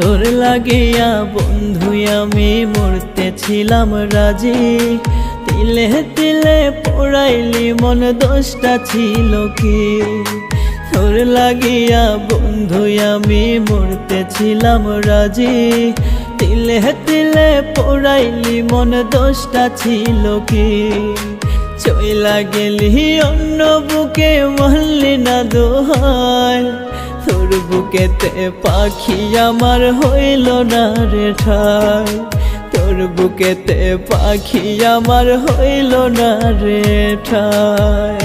তোর লাগিয়া বন্ধু আমি মরতেছিলাম রাজি, তিলে তিলে পোড়াইলি মন দোষটা ছিল কি। তোর লাগিয়া বন্ধু আমি মরতেছিলাম রাজি, তিলে তিলে পোড়াইলি মন দোষটা ছিল কি। চইলা গেলি অন্য বুকে মানলি না দোহাই, তোর বুকেতে পাখি আমার হইল না রে ঠাই। তোর বুকেতে পাখি আমার হইল না রে ঠাই।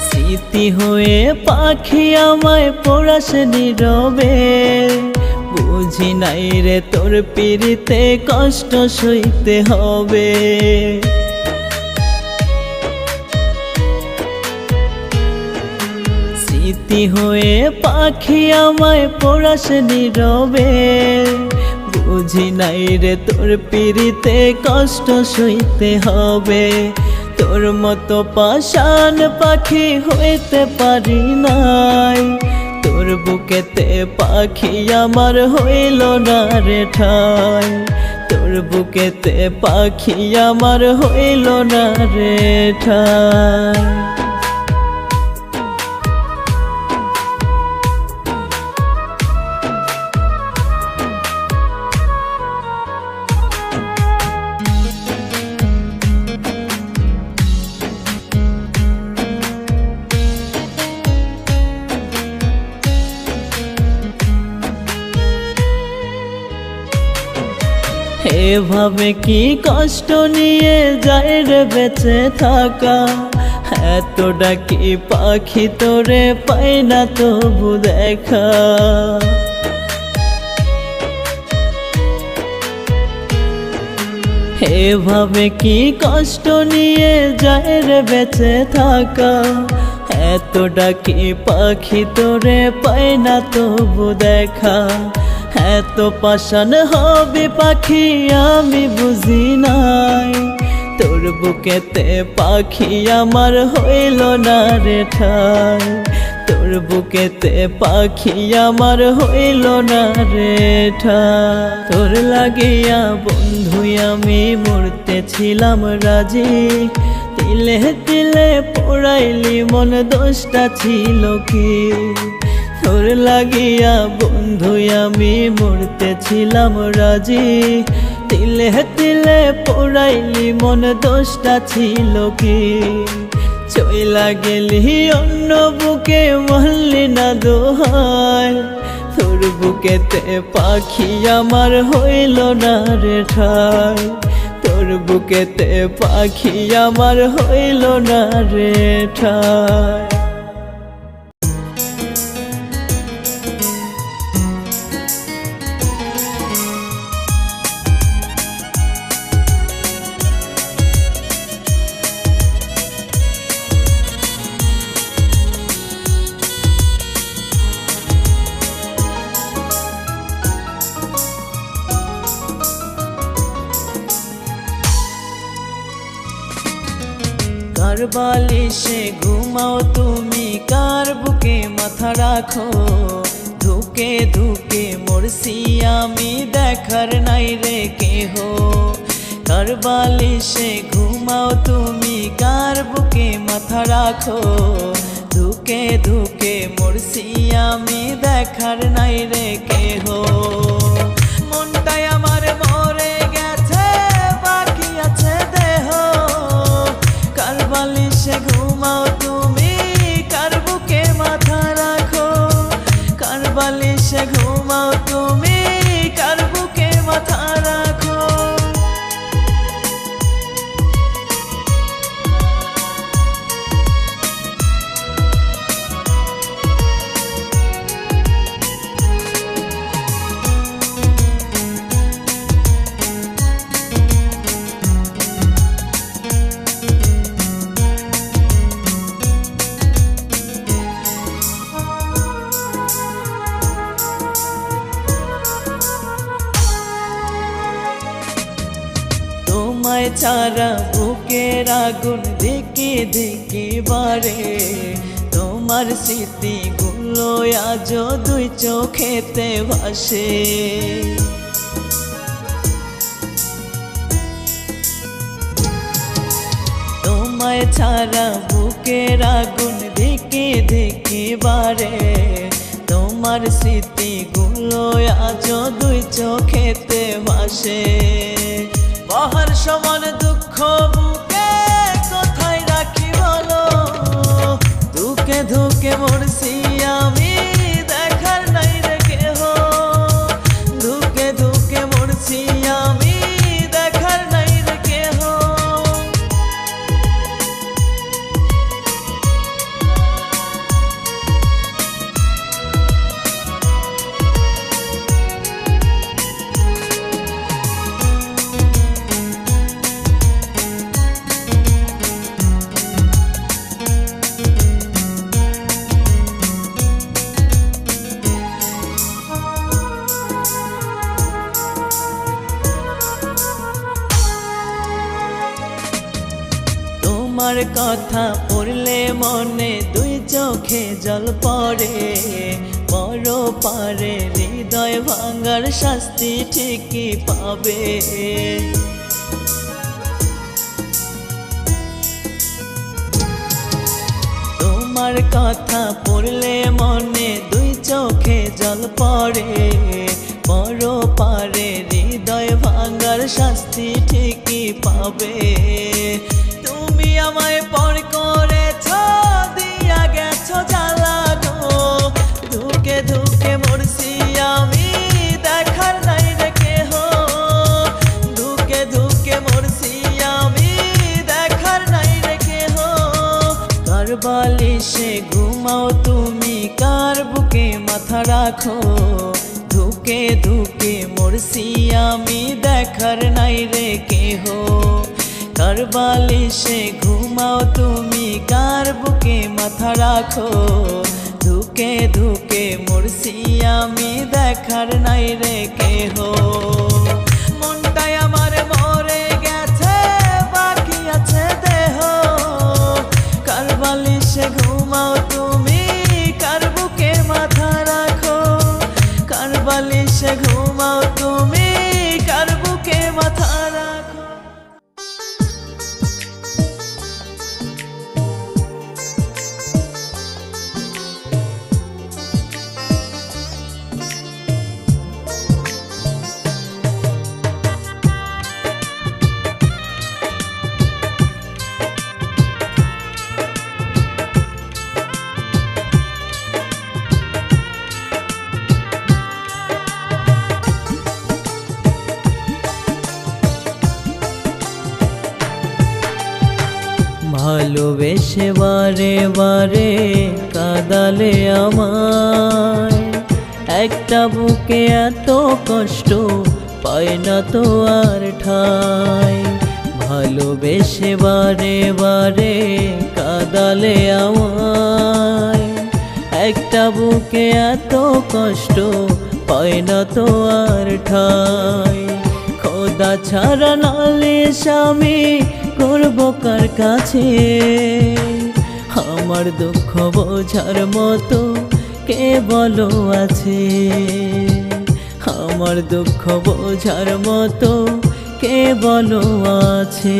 স্মৃতি হয়ে পাখি আমায় পোড়াস নীরবে, বুঝি নাই রে তোর পিড়িতে কষ্ট সইতে হবে। স্মৃতি হয়ে পাখি আমায় পোড়াস নীরবে, বুঝি নাই রে তোর পিড়িতে কষ্ট সইতে হবে। তোর মতো পাষাণ পাখি হইতে পারি নাই, তোর বুকেতে পাখি আমার হইল না রে ঠাই। তোর বুকেতে পাখি আমার হইল না রে ঠাই। এভাবে কি কষ্ট নিয়ে যায় রে বেঁচে থাকা, এত ডাকি পাখি তোরে পাই না তবু দেখা। এভাবে কি কষ্ট নিয়ে যায় রে বেঁচে থাকা, এত ডাকি পাখি তোরে পাই না তবু দেখা। এত পাষাণ হবে পাখি আমি বুঝি নাই, তোর বুকেতে পাখি আমার হইল না রে ঠাই। তোর বুকেতে পাখি আমার হইল না রে ঠাই। তোর লাগিয়া বন্ধু আমি মরতেছিলাম রাজি, তিলে তিলে পোড়াইলি মন দোষটা ছিল কি। তোর লাগিয়া বন্ধু আমি মরতেছিলাম রাজি, তিলে তিলে পোড়াইলি মন দোষটা ছিল কি। চইলা গেলি অন্য বুকে মানলি না দোহাই, তোর বুকেতে পাখি আমার হইল না রে ঠাই। তোর বুকেতে পাখি আমার হইল না রে ঠাই। কার বালিশে ঘুমাও তুমি, কার বুকে মাথা রাখো, ধুকে ধুকে মরছি আমি দেখার নাই রে কেহ। কার বালিশে ঘুমাও তুমি, কার বুকে মাথা রাখো, ধুকে ধুকে মরছি আমি দেখার নাই রে কেহ। মনটাই আমার মরে গেছে বাকি আছে দেহ, কার বালিশে ঘুমাও তুমি, কার বুকে মাথা রাখো। কার বালিশে ঘুমাও তুমি, কার বুকে মাথা রাখো। তোমায় ছাড়া বুকের আগুন দিকে দিকে বাড়ে, তোমার স্মৃতিগুলো আজও দুই চোখেতে ভাসে। তোমায় ছাড়া বুকের আগুন দিকে দিকে বাড়ে, তোমার স্মৃতিগুলো আজও দুই চোখেতে ভাসে। বহার সমান দুঃখ বুকে কোথায় রাখি বলো, ধুকে ধুকে মরছি আমি দেখার নাই রে কেহ, ধুকে ধুকে মরছি আমি দেখার নাই রে কেহ। তোমার কথা পড়লে মনে দুই চোখে জল পড়ে, বড় পারে হৃদয় ভাঙার শাস্তি ঠিকই পাবে। তোমার কথা পড়লে মনে দুই চোখে জল পড়ে, বড় পারে হৃদয় ভাঙার শাস্তি ঠিকই পাবে। তুমি আমায় পর করেছ দিয়া গেছো জ্বালা গো, ধুকে ধুকে মরছি আমি দেখার নাই রে কেহ, ধুকে ধুকে মরছি আমি দেখার নাই রে কেহ। কার বালিশে ঘুমাও তুমি, কার বুকে মাথা রাখো, ধুকে ধুকে মরছি আমি দেখার নাই রে কেহ। কার বালিশে ঘুমাও তুমি, কার বুকে মাথা রাখো, ধুকে ধুকে মরছি আমি দেখার নাই রে কেহ। মনটাই আমার মরে গেছে বাকি আছে দেহ, কার বালিশে ঘুমাও তুমি, কার বুকে মাথা রাখো, কার বালিশে ঘুমাও তুমি, কার বুকে মাথা রাখো। ভালোবেসে বারে বারে কাঁদালে আমায়, একটা বুকে এত কষ্ট পায় না তো আর ঠাই। ভালোবেসে বারে বারে কাঁদালে আমায়, একটা বুকে এত কষ্ট পায় না তো আর ঠাই। খোদা ছাড়া নালিশ আমি করব কার কাছে, আমার দুঃখ বোঝার মতো কে বলো আছে, আমার দুঃখ বোঝার মতো কে বলো আছে।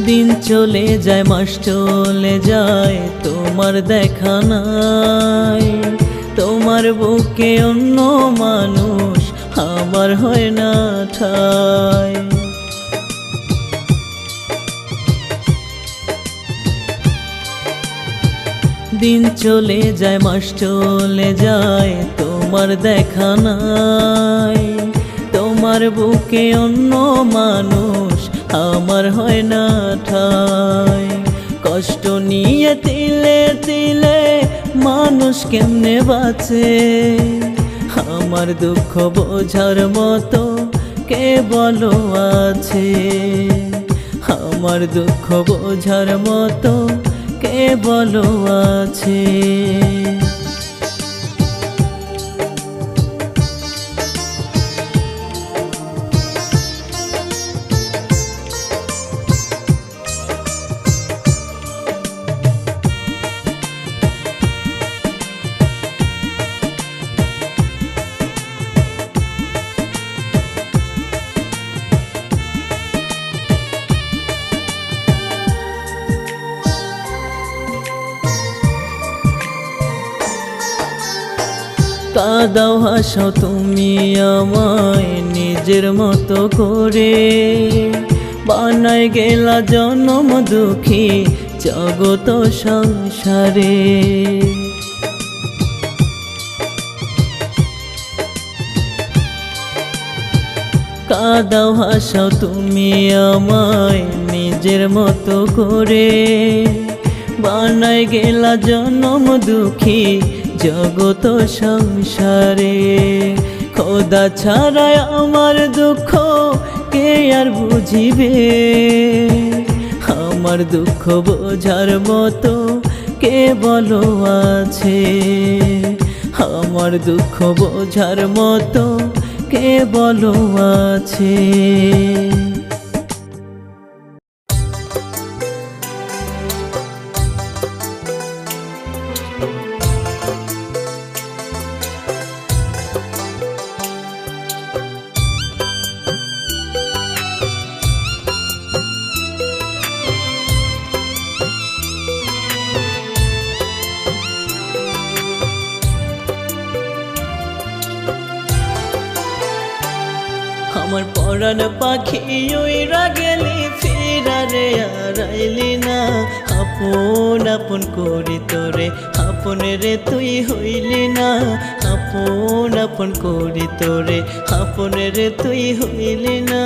দিন চলে যায় মাস চলে যায় তোমার দেখা নাই, তোমার বুকে অন্য মানুষ আমার হয় না ঠাই। দিন চলে যায় মাস চলে যায় তোমার দেখা নাই, তোমার তোমার বুকে অন্য মানুষ আমার হয় না ঠাই। কষ্ট নিয়ে তিলে তিলে মানুষ কেমনে বাঁচে, আমার দুঃখ বোঝার মতো কে বলো আছে। আমার দুঃখ বোঝার মতো কে বলো আছে। কাঁদাও হাসাও তুমি আমায় নিজের মতো করে, বানাই গেলা জনম দুঃখী জগত সংসারে। কাঁদাও হাসাও তুমি আমায় নিজের মতো করে, বানাই গেলা জনম দুঃখী জগত সংসারে। খোদা ছাড়াই আমার দুঃখ কে আর বুঝিবে, আমার দুঃখ বোঝার মতো কে বলো আছে। আমার দুঃখ বোঝার মতো কে বলো আছে। আমার পরাণ পাখি উইরা গেলি ফিরারে আর আইলি না। আপন আপন করি তোরে আপন রে তুই হইলি না। আপন আপন করি তোরে আপন রে তুই হইলি না।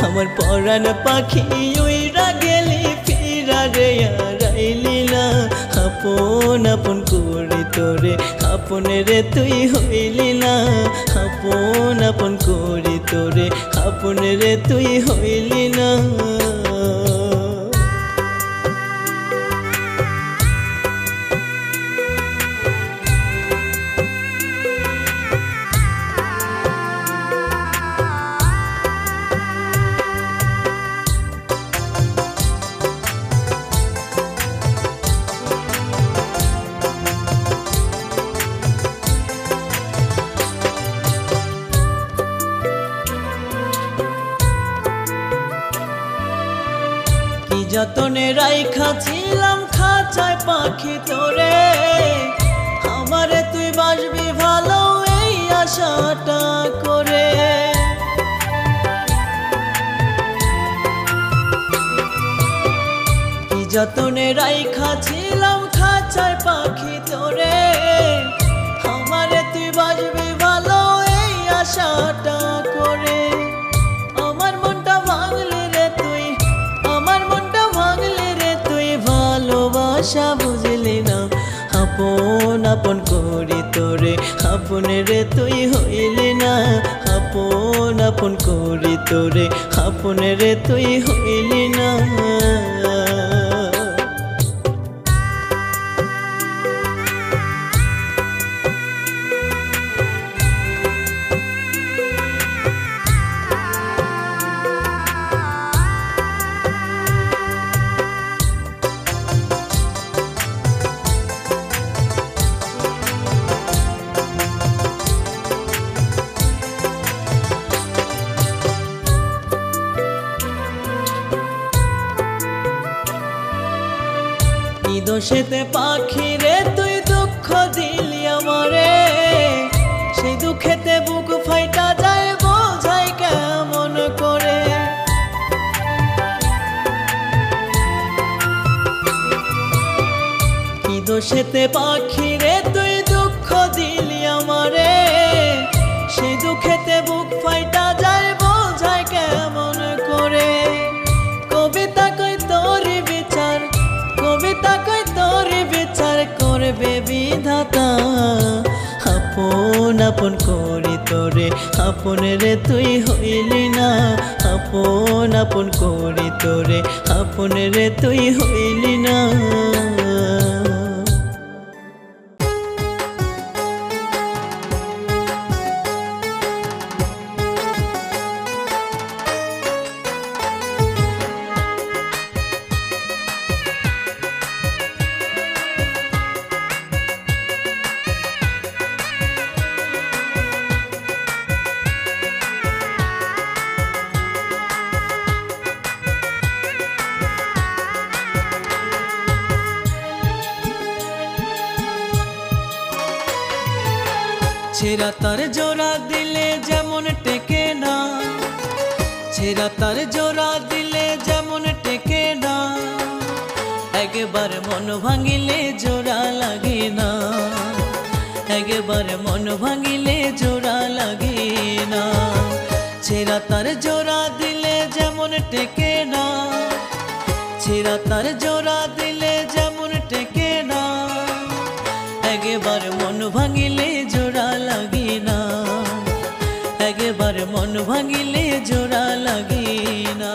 আমার পরাণ পাখি উইরা গেলি ফিরারে আর আইলি না। আপন আপন করি তোরে আপন রে তুই হইলি না। আপন আপন করি তোরে আপন রে তুই হইলি না। যতনে রাইখা ছিলাম খাঁচায় পাখি তোরে, আমারে তুই বাসবি ভালো এই আশাটা করে। কি যতনে রাইখা ছিলাম খাঁচায় পাখি তোরে, আমারে তুই বাসবি ভালো এই আশাটা করে। আমার মনটা ভাঙলি রে তুই, আমার মনটা ভাঙলি রে তুই, ভালোবাসা বুঝলি না। আপন আপন করি তোরে আপন রে তুই হইলি না। আপন আপন করি তোরে আপন রে তুই হইলি না। দোষেতে পাখি রে তুই দুঃখ দিলি আমারে, সেই দুঃখেতে বুক ফাইটা যায় বোঝাই কেমন করে। কি দোষেতে পাখি রে তুই দুঃখ দিলি আমারে, সেই দুঃখেতে বুক ফাইটা করবে বিধাতা। আপন আপন করি তোরে, আপন রে তুই হইলি না। আপন আপন করি তোরে, আপন রে তুই হইলি না। ছেঁড়া তার জোড়া দিলে যেমন টেকে না, ছেঁড়া তার জোড়া দিলে যেমন টেকে না, একবার মন ভাঙিলে জোড়া লাগে না। একবার মন ভাঙিলে জোড়া লাগে না। ছেঁড়া তার জোড়া দিলে যেমন টেকে না, ছেঁড়া তার জোড়া দিলে যেমন টেকে না, একবার মন ভাঙিলে জোড়া লাগে না। একবার মন ভাঙিলে জোড়া লাগে না।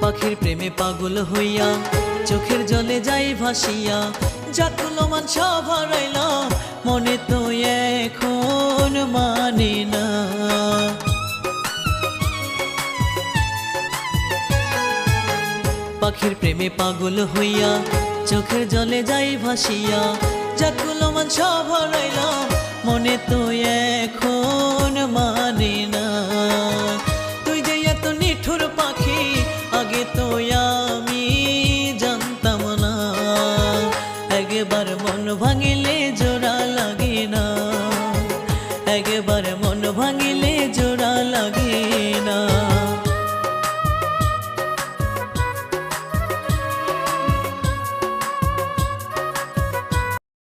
পাখির প্রেমে পাগল হইয়া চোখের জলে যাই ভাসিয়া, যাকুলো মান সব হারাইলাম মনে তো এখন মানে না। পাখির প্রেমে পাগল হইয়া চোখের জলে যাই ভাসিয়া, যাকুলো মান সব হারাইলাম মনে তো এখন মানে না। তুই যে এত নিঠুর পাখি আগে তো আমি জানতাম না। একবার মন ভাঙিলে জোড়া লাগে না, একবার মন ভাঙিলে